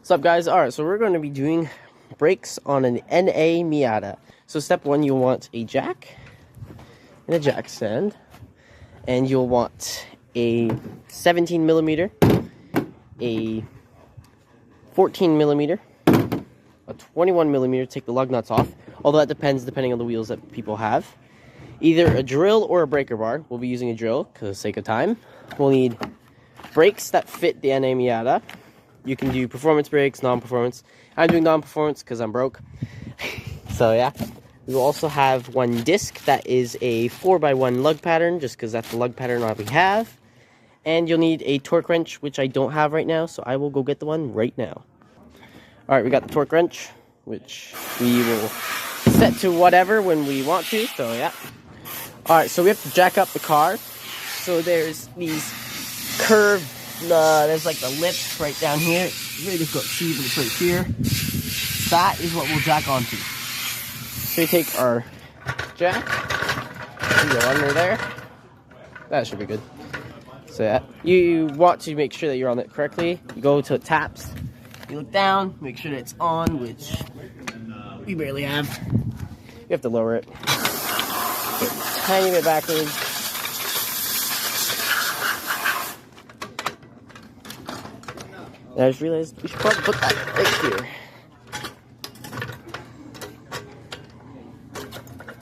What's up, guys? Alright, so we're going to be doing brakes on an NA Miata. So step one, you'll want a jack and a jack stand, and you'll want a 17 millimeter, a 14 millimeter, a 21 millimeter. Take the lug nuts off, although that depends depending on the wheels that people have. Either a drill or a breaker bar. We'll be using a drill because of the sake of time. We'll need brakes that fit the NA Miata. You can do performance brakes, non-performance. I'm doing non-performance because I'm broke. So yeah. We will also have one disc that is a 4x1 lug pattern, just because that's the lug pattern that we have. And you'll need a torque wrench, which I don't have right now, so I will go get the one right now. Alright, we got the torque wrench, which we will set to whatever when we want to, so yeah. Alright, so we have to jack up the car. So there's these curved, there's like the lips right down here. It's really difficult to see, but it's right here. That is what we'll jack onto. So we take our jack, we go under there. That should be good. So yeah, you want to make sure that you're on it correctly. You go till it taps. You look down, make sure that it's on, which we barely have. You have to lower it. Get a tiny bit backwards. And I just realized we should probably put that right here.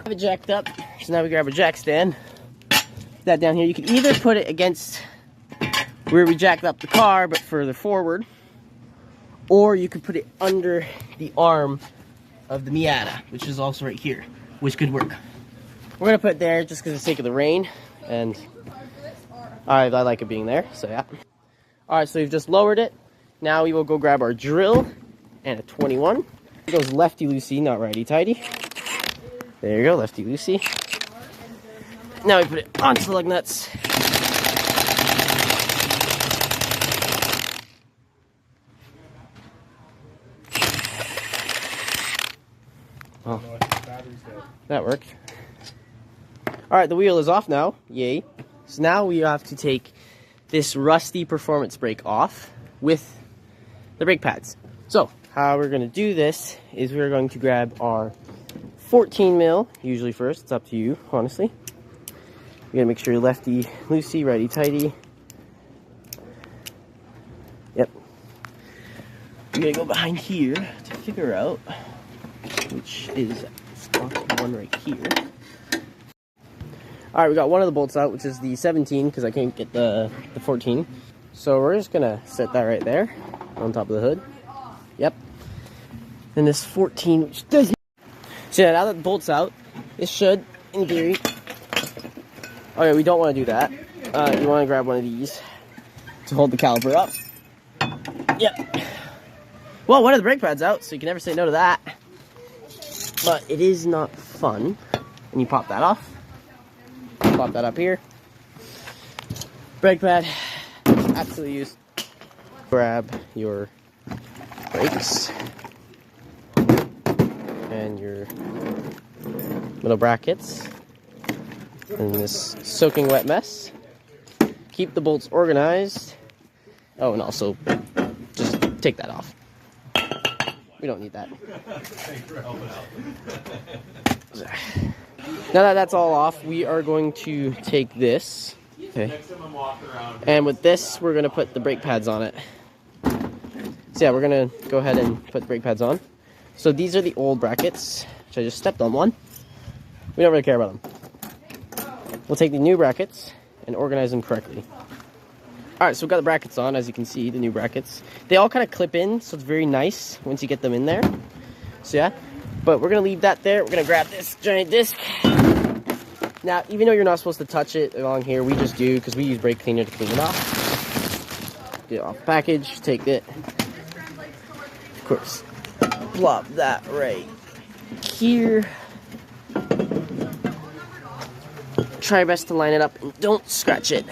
Have it jacked up, so now we grab a jack stand. Put that down here. You can either put it against where we jacked up the car, but further forward, or you could put it under the arm of the Miata, which is also right here, which could work. We're gonna put it there just because of the sake of the rain, and I like it being there, so yeah. Alright, so we've just lowered it. Now we will go grab our drill and a 21. It goes lefty-loosey, not righty-tighty. There you go, lefty-loosey. Now we put it onto the lug nuts. Oh, that worked. Alright, the wheel is off now. Yay. So now we have to take this rusty performance brake off with the brake pads. So, how we're going to do this is we're going to grab our 14 mil, usually first. It's up to you, honestly. You gotta make sure you're lefty loosey, righty tighty. Yep. We're gonna go behind here to figure out which is the one right here. Alright, we got one of the bolts out, which is the 17, because I couldn't get the 14. So we're just gonna set that right there on top of the hood. Yep. And this 14, which does. So yeah, now that the bolt's out, it should, in theory. Okay, we don't want to do that. You want to grab one of these to hold the caliper up. Yep. Well, one of the brake pads out, so you can never say no to that. But it is not fun when you pop that off. Pop that up here. Brake pad, absolutely used. Grab your brakes and your little brackets in this soaking wet mess. Keep the bolts organized. Oh, and also just take that off. We don't need that. Now that that's all off, we are going to take this. Okay. And with this, we're going to put the brake pads on it. So yeah, we're going to go ahead and put the brake pads on. So these are the old brackets, which I just stepped on one. We don't really care about them. We'll take the new brackets and organize them correctly. Alright, so we've got the brackets on, as you can see, the new brackets. They all kind of clip in, so it's very nice once you get them in there. So yeah, but we're going to leave that there. We're going to grab this giant disc. Now, even though you're not supposed to touch it along here, we just do, because we use brake cleaner to clean it off. Get it off the package, take it. Of course, plop that right here. Try your best to line it up and don't scratch it.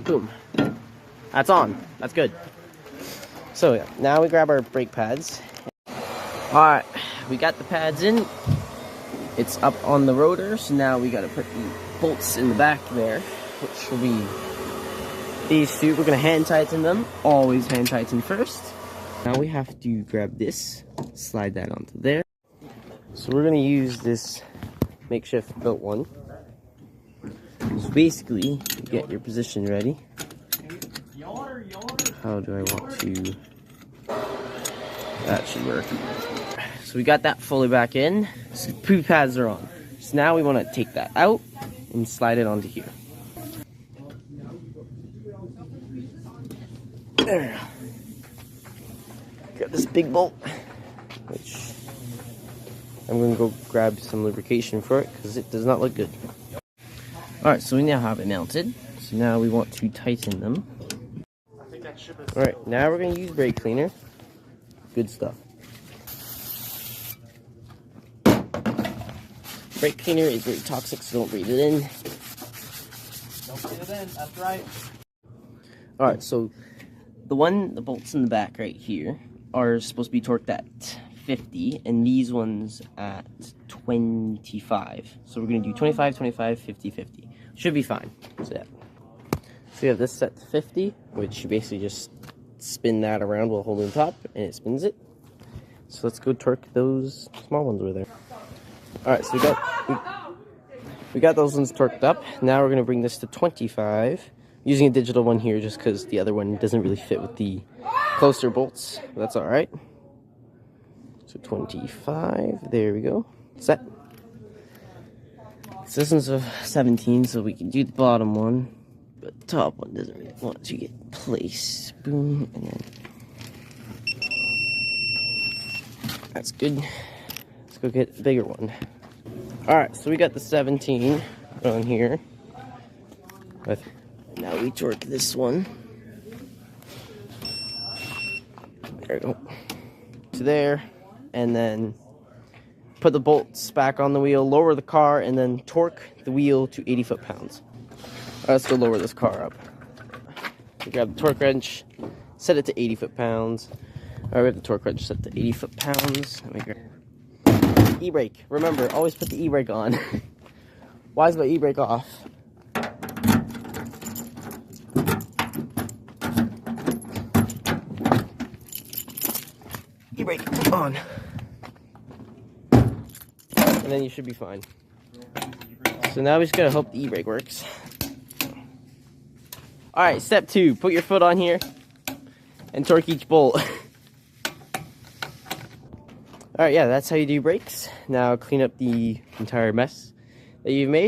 Boom. That's on. That's good. So yeah, now we grab our brake pads. Alright, we got the pads in. It's up on the rotor, so now we gotta put the bolts in the back there, which will be These two, we're gonna hand tighten them. Always hand tighten first. Now we have to grab this, slide that onto there. So we're gonna use this makeshift built one. So basically, you get your position ready. How do I want to? That should work. So we got that fully back in. So poop pads are on. So now we want to take that out and slide it onto here. There. Got this big bolt, which I'm going to go grab some lubrication for it because it does not look good. Alright, so we now have it mounted. So now we want to tighten them. Alright, now we're going to use brake cleaner. Good stuff. Brake cleaner is very toxic, so don't breathe it in. Don't breathe it in, that's right. Alright, so the bolts in the back right here are supposed to be torqued at 50, and these ones at 25. So we're going to do 25, 25, 50, 50. Should be fine. So yeah. So you have this set to 50, which you basically just spin that around while holding the top, and it spins it. So let's go torque those small ones over there. Alright, so we got those ones torqued up. Now we're going to bring this to 25. Using a digital one here just because the other one doesn't really fit with the closer bolts. But that's alright. So 25. There we go. Set. So this one's a 17, so we can do the bottom one. But the top one doesn't really want to get placed. Boom. And then. That's good. Let's go get a bigger one. Alright, so we got the 17 on here. Now we torque this one. There we go. To there. And then put the bolts back on the wheel, lower the car, and then torque the wheel to 80 foot-pounds. Alright, let's go lower this car up. We grab the torque wrench, set it to 80 foot-pounds. Alright, we have the torque wrench set to 80 foot-pounds. Let me grab e-brake. Remember, always put the e-brake on. Why is my e-brake off? E-brake on. And then you should be fine. So now we just gotta hope the e-brake works. Alright, step 2. Put your foot on here and torque each bolt. Alright, yeah, that's how you do brakes. Now clean up the entire mess that you've made.